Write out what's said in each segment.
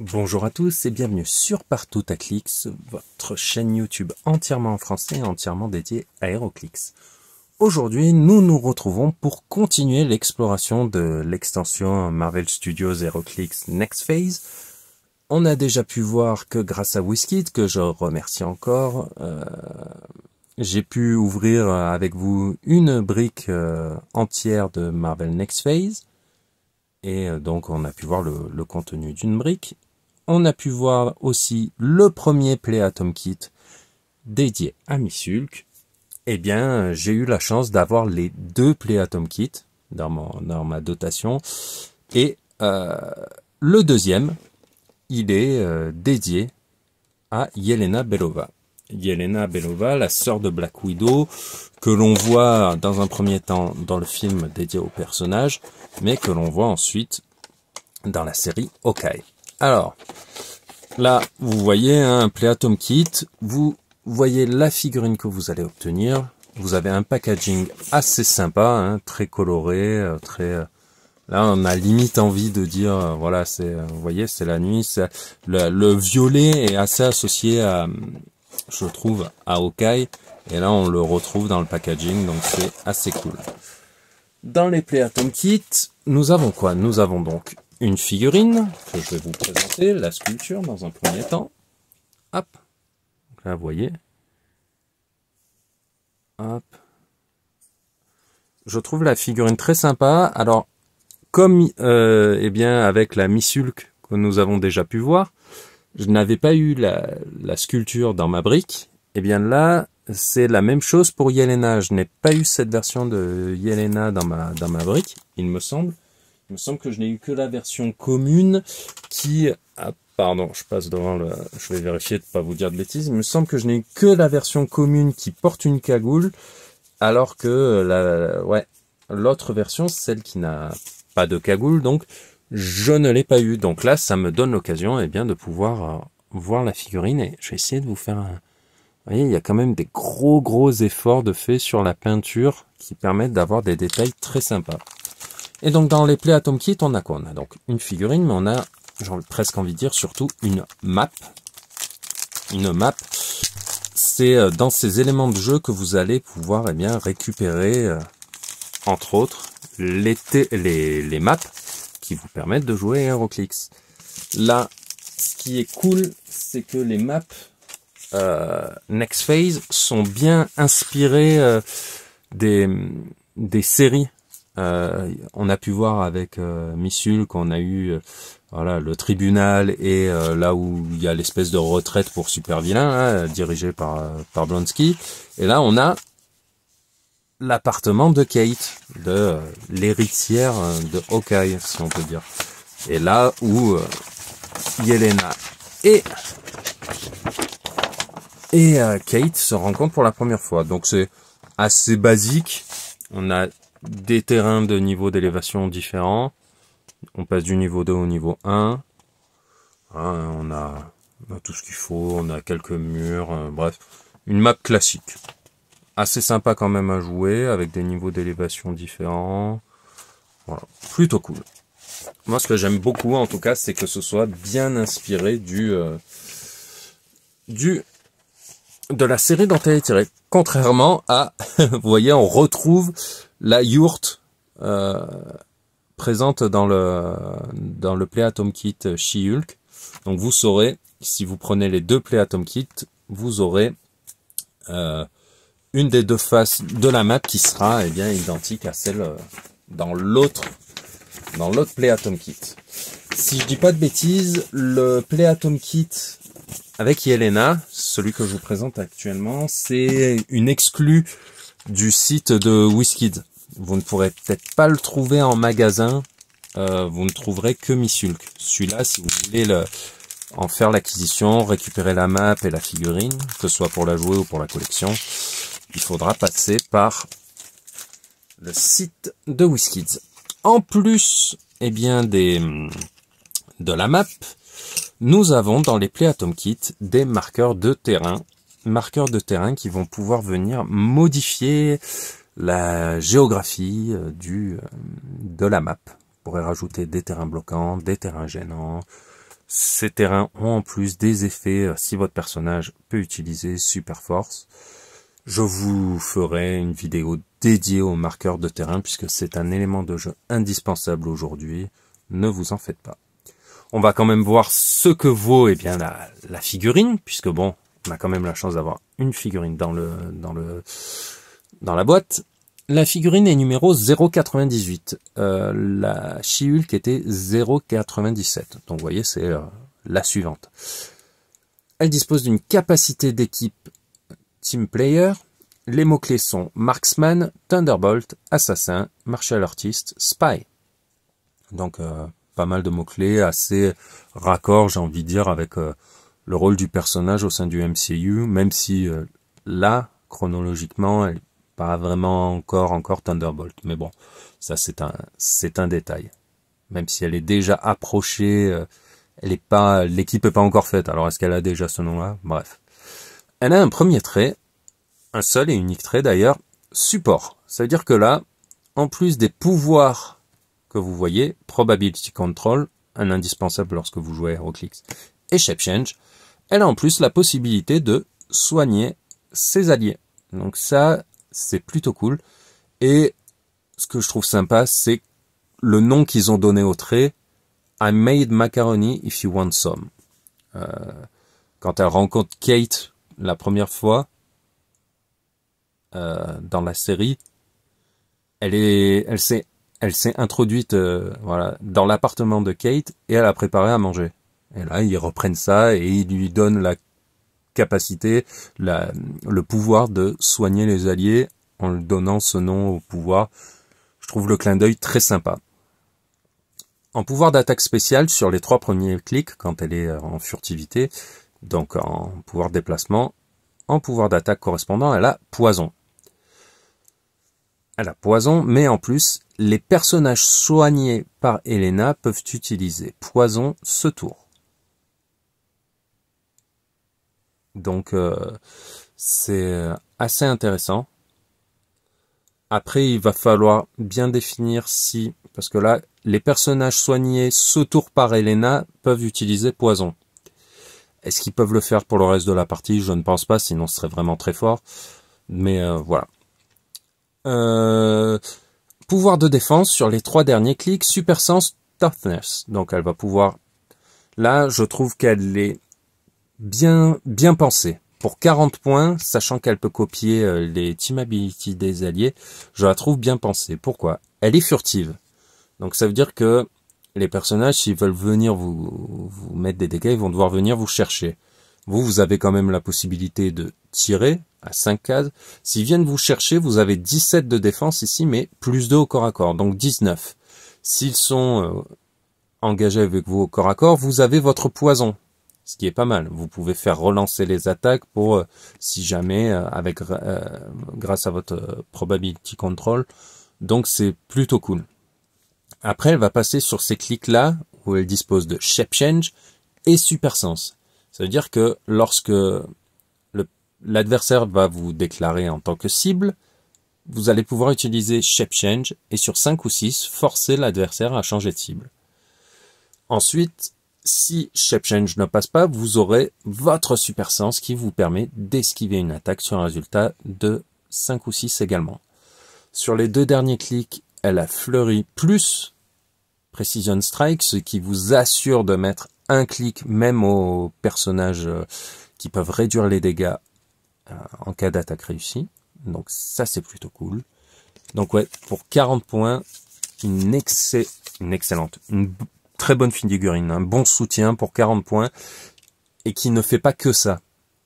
Bonjour à tous et bienvenue sur Partout à Clix, votre chaîne YouTube entièrement en français et entièrement dédiée à HeroClix. Aujourd'hui, nous nous retrouvons pour continuer l'exploration de l'extension Marvel Studios HeroClix Next Phase. On a déjà pu voir que grâce à WizKid, que je remercie encore, j'ai pu ouvrir avec vous une brique entière de Marvel Next Phase. Et donc on a pu voir le contenu d'une brique. On a pu voir aussi le premier Play Atom Kit dédié à Missulk. Eh bien, j'ai eu la chance d'avoir les deux Play Atom Kit dans ma dotation. Et le deuxième, il est dédié à Yelena Belova. Yelena Belova, la sœur de Black Widow, que l'on voit dans un premier temps dans le film dédié au personnage, mais que l'on voit ensuite dans la série Hawkeye. Alors, là, vous voyez un Play Atom Kit, vous voyez la figurine que vous allez obtenir, vous avez un packaging assez sympa, très coloré, très... Là, on a limite envie de dire, voilà, c'est, vous voyez, c'est la nuit, le violet est assez associé à, je trouve, à Hawkeye, et là, on le retrouve dans le packaging, donc c'est assez cool. Dans les Play Atom Kit, nous avons quoi? Nous avons donc une figurine, que je vais vous présenter, la sculpture dans un premier temps. Hop. Donc là, vous voyez. Hop. Je trouve la figurine très sympa. Alors, comme eh bien avec la Missulk que nous avons déjà pu voir, je n'avais pas eu la sculpture dans ma brique. Eh bien là, c'est la même chose pour Yelena. Je n'ai pas eu cette version de Yelena dans ma brique, il me semble. Il me semble que je n'ai eu que la version commune qui... Ah, pardon, je passe devant le... Je vais vérifier de ne pas vous dire de bêtises. Il me semble que je n'ai eu que la version commune qui porte une cagoule, alors que l'autre version, celle qui n'a pas de cagoule, donc je ne l'ai pas eu. Donc là, ça me donne l'occasion de pouvoir voir la figurine. Et je vais essayer de vous faire un... Vous voyez, il y a quand même des gros efforts de fait sur la peinture qui permettent d'avoir des détails très sympas. Et donc dans les Play Atom Kit, on a quoi? On a donc une figurine, mais on a, j'ai presque envie de dire, surtout une map. Une map, c'est dans ces éléments de jeu que vous allez pouvoir récupérer, entre autres, les maps qui vous permettent de jouer à HeroClix. Là, ce qui est cool, c'est que les maps Next Phase sont bien inspirées des séries. On a pu voir avec Missulk qu'on a eu voilà, le tribunal et là où il y a l'espèce de retraite pour super vilain dirigé par Blonsky, et là on a l'appartement de Kate, de l'héritière de Hawkeye, si on peut dire, et là où Yelena et Kate se rencontrent pour la première fois. Donc c'est assez basique. On a des terrains de niveau d'élévation différents. On passe du niveau 2 au niveau 1. On a tout ce qu'il faut. On a quelques murs. Bref, une map classique. Assez sympa quand même à jouer, avec des niveaux d'élévation différents. Voilà, plutôt cool. Moi, ce que j'aime beaucoup, en tout cas, c'est que ce soit bien inspiré de la série dont elle est tirée. Contrairement à, vous voyez, on retrouve la yourte présente dans le Play Atom Kit She-Hulk. Donc vous saurez, si vous prenez les deux Play Atom Kit, vous aurez une des deux faces de la map qui sera identique à celle dans l'autre Play Atom Kit. Si je dis pas de bêtises, le Play Atom Kit avec Yelena, celui que je vous présente actuellement, c'est une exclue du site de WizKid. Vous ne pourrez peut-être pas le trouver en magasin, vous ne trouverez que Missulk. Celui-là, si vous voulez en faire l'acquisition, récupérer la map et la figurine, que ce soit pour la jouer ou pour la collection, il faudra passer par le site de WizKids. En plus, de la map, nous avons dans les Play Atom Kit des marqueurs de terrain qui vont pouvoir venir modifier la géographie de la map. On pourrait rajouter des terrains bloquants, des terrains gênants, Ces terrains ont en plus des effets si votre personnage peut utiliser Super Force. Je vous ferai une vidéo dédiée aux marqueurs de terrain puisque c'est un élément de jeu indispensable aujourd'hui. Ne vous en faites pas. On va quand même voir ce que vaut la figurine, puisque bon, on a quand même la chance d'avoir une figurine dans la boîte. La figurine est numéro 0,98. La She-Hulk était 0,97. Donc vous voyez, c'est la suivante. Elle dispose d'une capacité d'équipe Team Player. Les mots-clés sont Marksman, Thunderbolt, Assassin, Martial Artist, Spy. Donc pas mal de mots-clés, assez raccord, j'ai envie de dire, avec le rôle du personnage au sein du MCU, même si là, chronologiquement, elle n'est pas vraiment encore Thunderbolt. Mais bon, ça c'est un détail. Même si elle est déjà approchée, l'équipe n'est pas encore faite. Alors est-ce qu'elle a déjà ce nom-là? Bref. Elle a un premier trait, un seul et unique trait d'ailleurs, support. Ça veut dire que là, en plus des pouvoirs que vous voyez, Probability Control, un indispensable lorsque vous jouez HeroClix, et Shape Change, elle a en plus la possibilité de soigner ses alliés. Donc ça, c'est plutôt cool. Et ce que je trouve sympa, c'est le nom qu'ils ont donné au trait, I made macaroni if you want some. Quand elle rencontre Kate la première fois, dans la série, elle s'est introduite voilà, dans l'appartement de Kate et elle a préparé à manger. Et là, ils reprennent ça et ils lui donnent la capacité, le pouvoir de soigner les alliés en lui donnant ce nom au pouvoir. Je trouve le clin d'œil très sympa. En pouvoir d'attaque spéciale, sur les 3 premiers clics, quand elle est en furtivité, donc en pouvoir de déplacement, en pouvoir d'attaque correspondant, elle a poison. Elle a poison, mais en plus, les personnages soignés par Elena peuvent utiliser poison ce tour. Donc, c'est assez intéressant. Après, il va falloir bien définir si... Parce que là, les personnages soignés ce tour par Elena peuvent utiliser poison. Est-ce qu'ils peuvent le faire pour le reste de la partie? Je ne pense pas, sinon ce serait vraiment très fort. Mais voilà. Pouvoir de défense sur les 3 derniers clics, Super Sense Toughness. Donc elle va pouvoir... Là, je trouve qu'elle est bien pensée. Pour 40 points, sachant qu'elle peut copier les team ability des alliés, je la trouve bien pensée. Pourquoi? Elle est furtive. Donc ça veut dire que les personnages, s'ils veulent venir vous mettre des dégâts, ils vont devoir venir vous chercher. Vous avez quand même la possibilité de tirer à 5 cases. S'ils viennent vous chercher, vous avez 17 de défense ici, mais plus 2 au corps à corps, donc 19. S'ils sont engagés avec vous au corps à corps, vous avez votre poison, ce qui est pas mal. Vous pouvez faire relancer les attaques pour, si jamais, grâce à votre probability control. Donc c'est plutôt cool. Après, elle va passer sur ces clics-là, où elle dispose de Shape Change et Super Sense. Ça veut dire que lorsque l'adversaire va vous déclarer en tant que cible, vous allez pouvoir utiliser Shape Change et sur 5 ou 6, forcer l'adversaire à changer de cible. Ensuite, si Shape Change ne passe pas, vous aurez votre Super Sense qui vous permet d'esquiver une attaque sur un résultat de 5 ou 6 également. Sur les 2 derniers clics, elle a Flurry plus Precision Strike, ce qui vous assure de mettre un clic même aux personnages qui peuvent réduire les dégâts en cas d'attaque réussie. Donc ça c'est plutôt cool. Donc ouais, pour 40 points, une très bonne figurine, un bon soutien pour 40 points et qui ne fait pas que ça.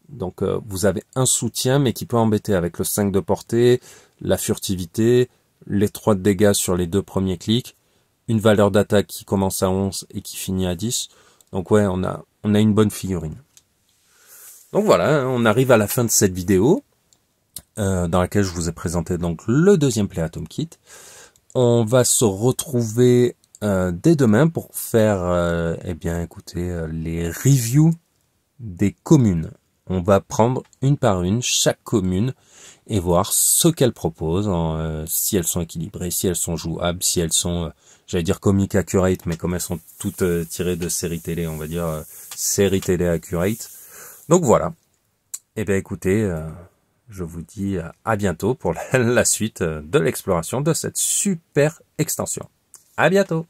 Donc vous avez un soutien mais qui peut embêter avec le 5 de portée, la furtivité, les 3 de dégâts sur les 2 premiers clics, une valeur d'attaque qui commence à 11 et qui finit à 10. Donc ouais, on a une bonne figurine. Donc voilà, on arrive à la fin de cette vidéo, dans laquelle je vous ai présenté donc le 2e Playatome Kit. On va se retrouver dès demain pour faire, écoutez, les reviews des communes. On va prendre une par une chaque commune et voir ce qu'elles proposent, si elles sont équilibrées, si elles sont jouables, si elles sont, j'allais dire comic accurate, mais comme elles sont toutes tirées de séries télé, on va dire séries télé accurate. Donc voilà. Eh bien écoutez, je vous dis à bientôt pour la suite de l'exploration de cette super extension. À bientôt!